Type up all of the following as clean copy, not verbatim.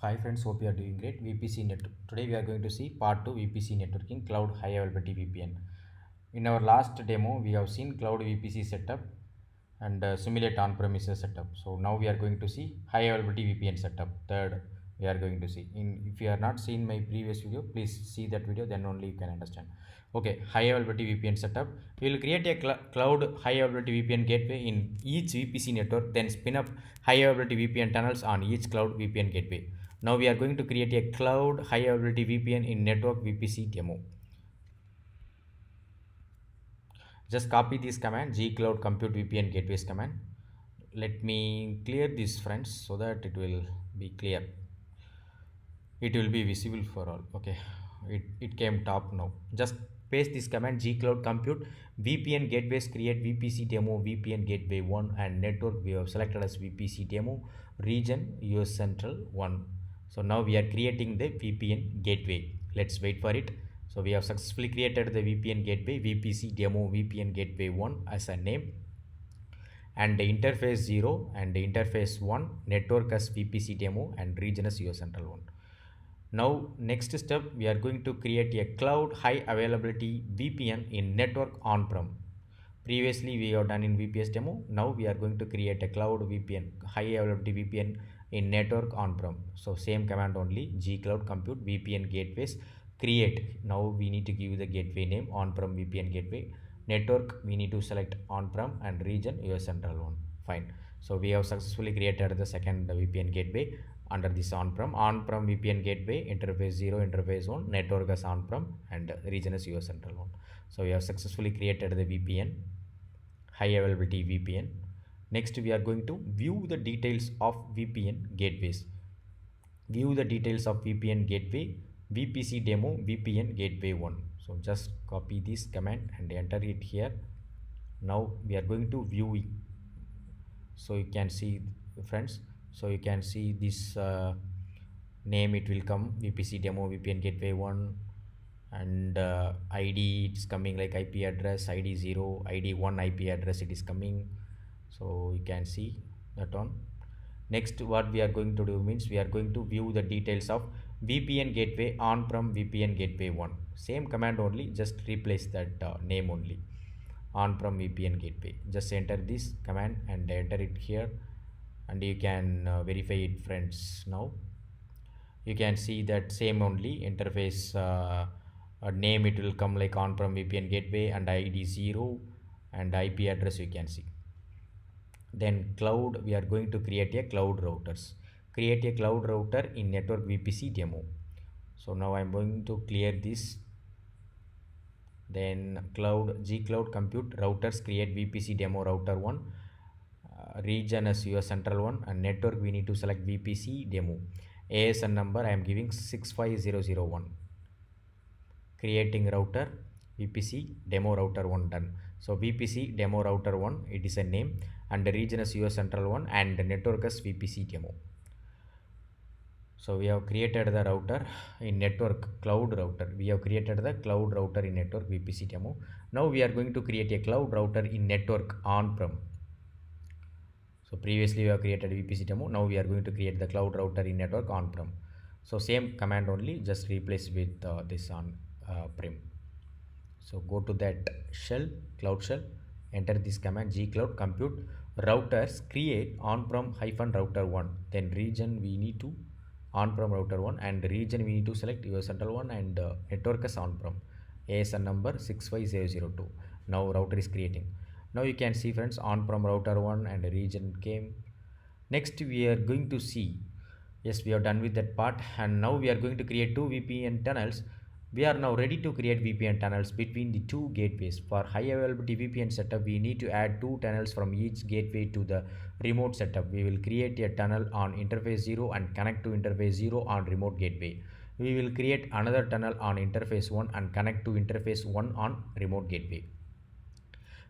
Hi friends, hope you are doing great. VPC network. Today we are going to see part 2 VPC networking cloud high availability VPN. In our last demo, we have seen cloud VPC setup and simulate on-premises setup. So now we are going to see high availability VPN setup. Third, we are going to see. If you are not seen my previous video, please see that video. Then only you can understand. Okay, high availability VPN setup. We will create a cloud high availability VPN gateway in each VPC network. Then spin up high availability VPN tunnels on each cloud VPN gateway. Now we are going to create a cloud high availability VPN in network VPC demo. Just copy this command gcloud compute VPN gateways command. Let me clear this friends so that it will be clear. It will be visible for all. Okay, it came top now. Just paste this command gcloud compute VPN gateways create VPC demo VPN gateway 1 and network we have selected as VPC demo region US Central 1. So now we are creating the VPN gateway. Let's wait for it. So we have successfully created the VPN gateway VPC demo VPN gateway 1 as a name, and the interface 0 and the interface 1 network as VPC demo and region as US Central 1. Now next step, we are going to create a cloud high availability VPN in network on-prem. Previously we have done in VPS demo. Now we are going to create a cloud VPN high availability VPN in network on-prem. So same command only gcloud compute VPN gateways create. Now we need to give the gateway name on-prem VPN gateway. Network we need to select on-prem and region US Central 1. Fine. So we have successfully created the second VPN gateway under this on-prem VPN gateway interface 0 interface 1 network as on-prem and region as US Central 1. So we have successfully created the VPN high availability VPN. Next we are going to view the details of VPN gateways. View the details of VPN gateway VPC demo VPN gateway 1. So just copy this command and enter it here. Now we are going to view it. So you can see friends, so you can see this name, it will come VPC demo VPN gateway 1, and ID it's coming like IP address ID 0 ID 1 IP address it is coming. So you can see that one. Next what we are going to do means we are going to view the details of VPN gateway on-prem VPN gateway 1. Same command only, just replace that name only, on-prem VPN gateway. Just enter this command and enter it here, and you can verify it friends. Now you can see that same only interface name, it will come like on-prem VPN gateway and ID 0 and IP address you can see. Then cloud, we are going to create a cloud routers. Create a cloud router in network VPC demo. So now I'm going to clear this. Then cloud gcloud compute routers create VPC demo router 1, region as US Central 1, and network we need to select VPC demo. ASN number I am giving 65001. Creating router VPC demo router 1 done. So VPC demo router 1 it is a name, and the region is US Central 1 and the network is VPC demo. So we have created the router in network cloud router. We have created the cloud router in network VPC demo. Now we are going to create a cloud router in network on-prem. So previously we have created VPC demo. Now we are going to create the cloud router in network on-prem. So same command only, just replace with this on prem. So go to that shell, cloud shell, enter this command gcloud compute routers create on-prem hyphen router 1. Then region we need to on-prem router 1, and region we need to select US Central 1 and network as on-prem. ASN number 65002. Now router is creating. Now you can see friends, on-prem router 1 and region came. Next we are going to see, yes, we are done with that part, and now we are going to create two VPN tunnels. We are now ready to create VPN tunnels between the two gateways. For high availability VPN setup, we need to add two tunnels from each gateway to the remote setup. We will create a tunnel on interface 0 and connect to interface 0 on remote gateway. We will create another tunnel on interface 1 and connect to interface 1 on remote gateway.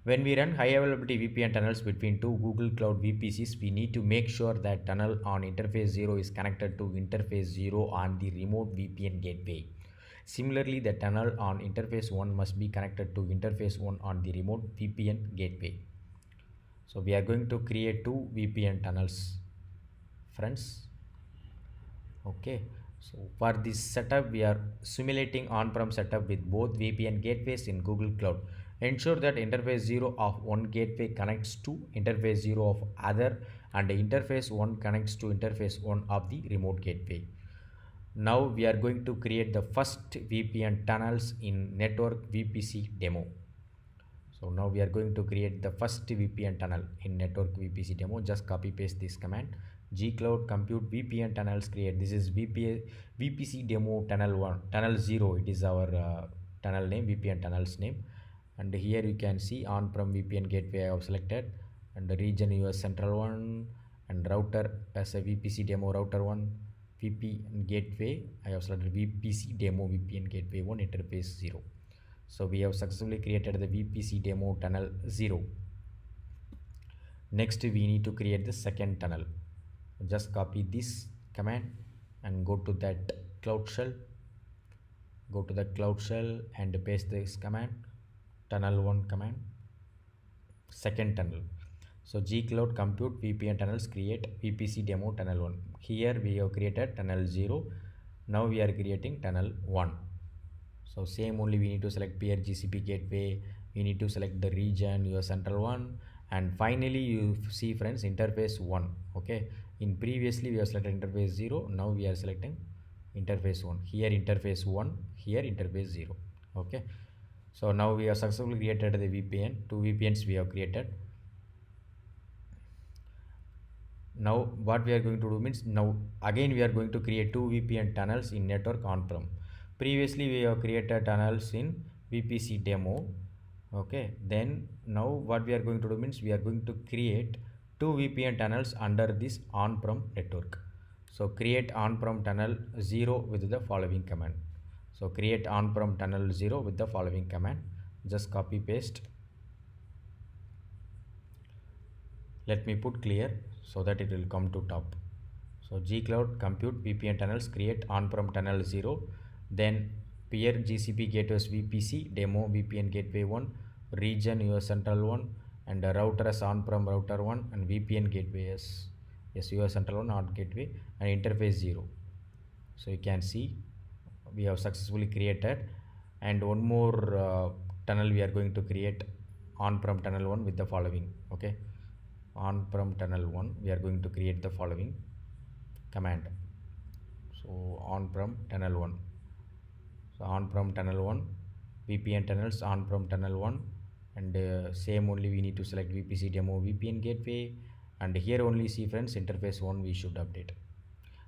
When we run high availability VPN tunnels between two Google Cloud VPCs, we need to make sure that tunnel on interface 0 is connected to interface 0 on the remote VPN gateway. Similarly, the tunnel on interface 1 must be connected to interface 1 on the remote VPN gateway. So we are going to create two VPN tunnels, friends. Okay, so for this setup, we are simulating on-prem setup with both VPN gateways in Google Cloud. Ensure that interface 0 of one gateway connects to interface 0 of other, and interface 1 connects to interface 1 of the remote gateway. Now we are going to create the first VPN tunnels in network VPC demo. So now we are going to create the first VPN tunnel in network VPC demo. Just copy paste this command. Gcloud compute VPN tunnels create. This is VPC demo tunnel 1, tunnel 0. It is our tunnel name, VPN tunnels name. And here you can see on-prem VPN gateway I have selected, and the region US central 1, and router as a VPC demo router 1, VPN gateway I have selected VPC demo VPN gateway 1 interface 0. So we have successfully created the VPC demo tunnel 0. Next we need to create the second tunnel. Just copy this command and go to that cloud shell. Go to the cloud shell and paste this command, tunnel 1 command, second tunnel. So gcloud compute VPN tunnels create VPC demo tunnel 1. Here we have created tunnel 0. Now we are creating tunnel 1. So same only we need to select peer GCP gateway, we need to select the region your central one, and finally you see friends interface 1. Okay, in previously we have selected interface 0, now we are selecting interface 1. Here interface 1, here interface 0. Okay, so now we have successfully created the VPN. Two VPNs we have created. Now what we are going to do means, now again we are going to create two VPN tunnels in network on-prem. Previously we have created tunnels in VPC demo. Okay, then now what we are going to do means, we are going to create two VPN tunnels under this on-prem network. So create on-prem tunnel 0 with the following command. So create on-prem tunnel 0 with the following command. Just copy paste. Let me put clear so that it will come to top. So gcloud compute VPN tunnels create on-prem tunnel 0, then peer GCP gateways VPC demo VPN gateway 1, region US central 1, and the router as on-prem router 1, and VPN gateway as US central 1 not gateway, and interface 0. So you can see we have successfully created, and one more tunnel we are going to create, on-prem tunnel 1 with the following. Okay, on-prem tunnel 1 we are going to create the following command. So on-prem tunnel 1, so on-prem tunnel 1 VPN tunnels on-prem tunnel 1, and same only we need to select VPC demo VPN gateway, and here only see friends interface 1 we should update.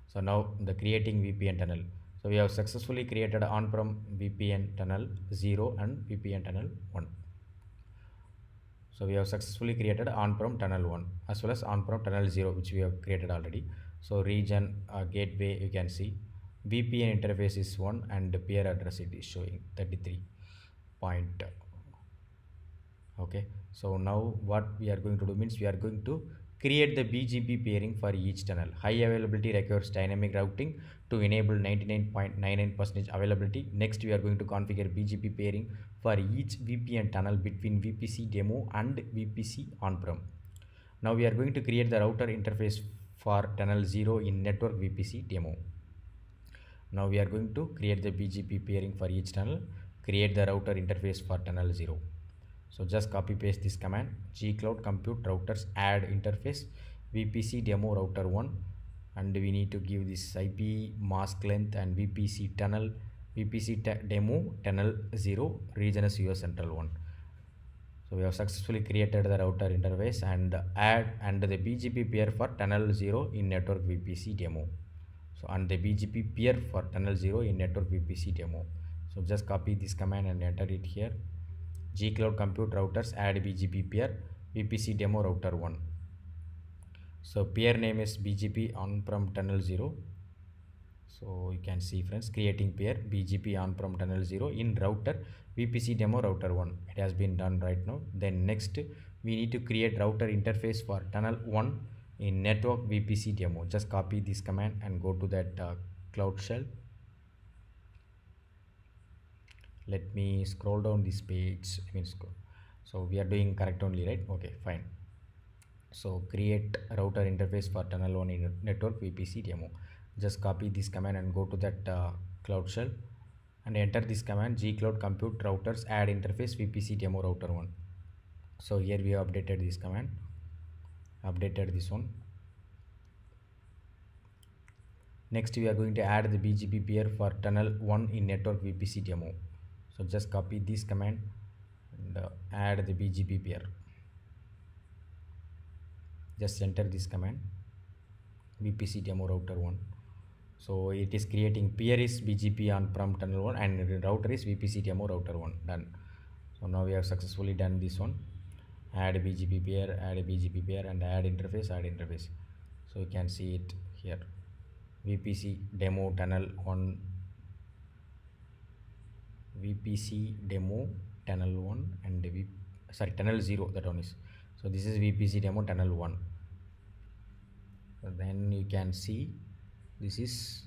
So now the creating VPN tunnel. So we have successfully created on-prem VPN tunnel 0 and VPN tunnel 1. So we have successfully created on-prem tunnel 1 as well as on-prem tunnel 0, which we have created already. So region gateway you can see, VPN interface is 1, and peer address it is showing 33 point. Okay, so now what we are going to do means, we are going to create the BGP peering for each tunnel. High availability requires dynamic routing to enable 99.99% availability. Next we are going to configure BGP peering for each VPN tunnel between VPC demo and VPC on-prem. Now we are going to create the router interface for tunnel 0 in network VPC demo. Now we are going to create the BGP peering for each tunnel, create the router interface for tunnel 0. So just copy paste this command, gcloud compute routers add interface VPC demo router 1, and we need to give this IP mask length and VPC tunnel demo tunnel 0, region as US central 1. So we have successfully created the router interface and add and the BGP peer for tunnel 0 in network VPC demo. So and the BGP peer for tunnel 0 in network VPC demo. So just copy this command and enter it here. Gcloud compute routers add BGP peer VPC demo router 1. So peer name is BGP on-prem tunnel 0. So you can see friends, creating peer BGP on-prem tunnel 0 in router VPC demo router 1. It has been done right now. Then next we need to create router interface for tunnel 1 in network VPC demo. Just copy this command and go to that cloud shell. Let me scroll down this page. So we are doing correct only, right? Okay, fine. So create router interface for tunnel 1 in network VPC demo. Just copy this command and go to that cloud shell and enter this command gcloud compute routers add interface vpc demo router 1. So here we have updated this command, updated this one. Next we are going to add the bgp peer for tunnel 1 in network vpc demo. So just copy this command and add the bgp peer. Just enter this command vpc demo router 1. So it is creating peer is bgp on prem tunnel 1 and router is vpc demo router 1. Done. So now we have successfully done this one. Add bgp peer, add bgp peer and add interface, add interface. So you can see it here, vpc demo tunnel 1, vpc demo tunnel 1 and tunnel 0, that one is. So this is vpc demo tunnel 1. So then you can see this is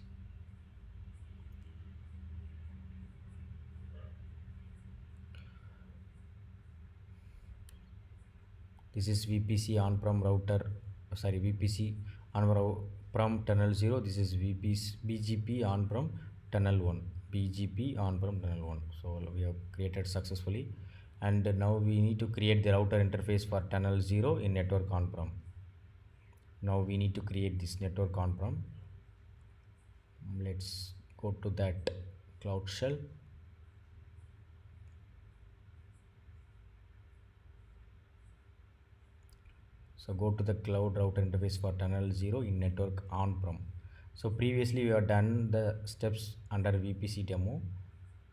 vpc on-prem router, vpc on-prem tunnel 0. This is bgp on-prem tunnel 1, bgp on-prem tunnel 1. So we have created successfully, and now we need to create the router interface for tunnel 0 in network on-prem. Now we need to create this network on-prem. Let's go to that cloud shell. So go to the cloud router interface for tunnel 0 in network on-prem. So previously we have done the steps under VPC demo,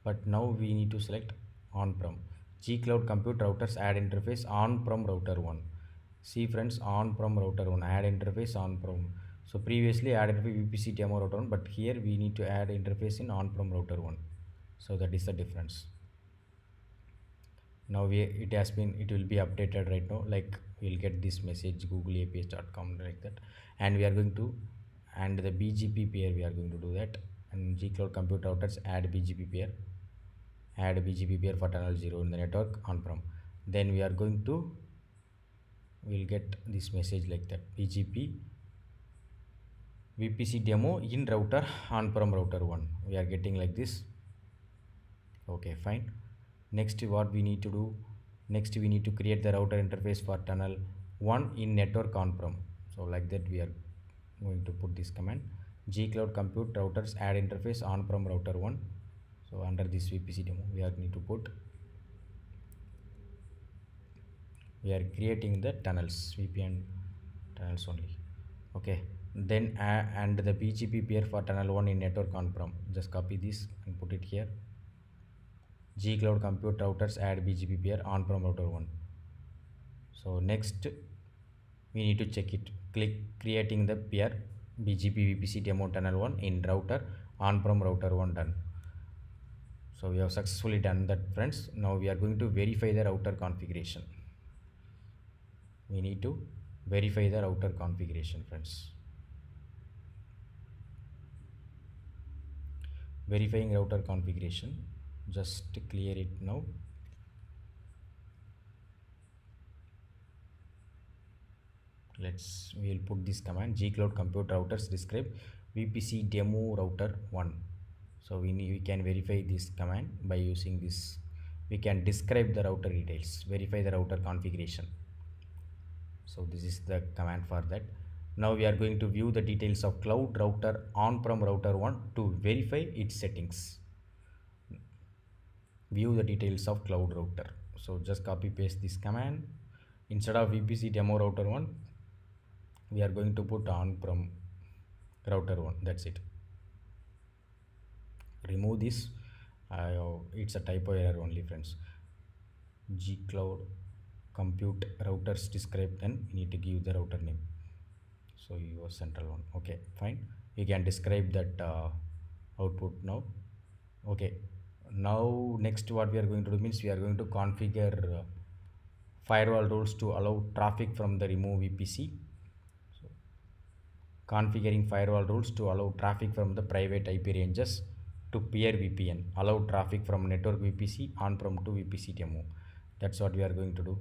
but now we need to select on-prem. G-Cloud Compute Routers add interface on-prem router 1. See friends, on-prem router 1, add interface on-prem. So previously added VPC demo router 1, but here we need to add interface in on-prem router 1. So that is the difference. Now it will be updated right now, like we'll get this message googleaps.com like that, and we are going to, and the bgp pair we are going to do that, and gcloud compute routers add bgp pair, for tunnel 0 in the network on-prem. Then we are going to, we'll get this message like that, bgp vpc demo in router on-prem router 1, we are getting like this. Okay, fine. Next what we need to do, next we need to create the router interface for tunnel 1 in network on-prem. So like that we are going to put this command gcloud compute routers add interface on-prem router 1. So under this vpc demo we are need to put, we are creating the tunnels, vpn tunnels only. Okay, then and the bgp pair for tunnel 1 in network on-prem, just copy this and put it here. G-Cloud Compute Routers add BGP pair on-prem router 1. So next we need to check it. Click creating the pair BGP VPC demo tunnel 1 in router on-prem router 1, done. So we have successfully done that friends. Now we are going to verify the router configuration. We need to verify the router configuration friends. Verifying router configuration, just clear it now. We will put this command gcloud compute routers describe vpc demo router 1. So we can verify this command by using this. We can describe the router details, verify the router configuration. So this is the command for that. Now we are going to view the details of cloud router on-prem router 1 to verify its settings. View the details of cloud router. So just copy paste this command. Instead of vpc demo router 1, we are going to put on-prem router 1. That's it. Remove this. It's a typo error only friends. Gcloud compute routers describe, then we need to give the router name. So your central one. Okay, fine. You can describe that output now. Okay, now next what we are going to do means we are going to configure firewall rules to allow traffic from the remove VPC. So, configuring firewall rules to allow traffic from the private IP ranges to peer VPN, allow traffic from network VPC on-prem to VPC demo. That's what we are going to do.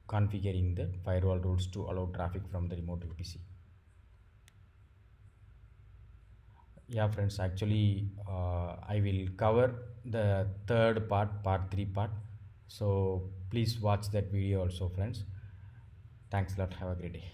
Configuring the firewall rules to allow traffic from the remote VPC. Yeah, friends, actually, I will cover the third part, part three part. So please watch that video also, friends. Thanks a lot. Have a great day.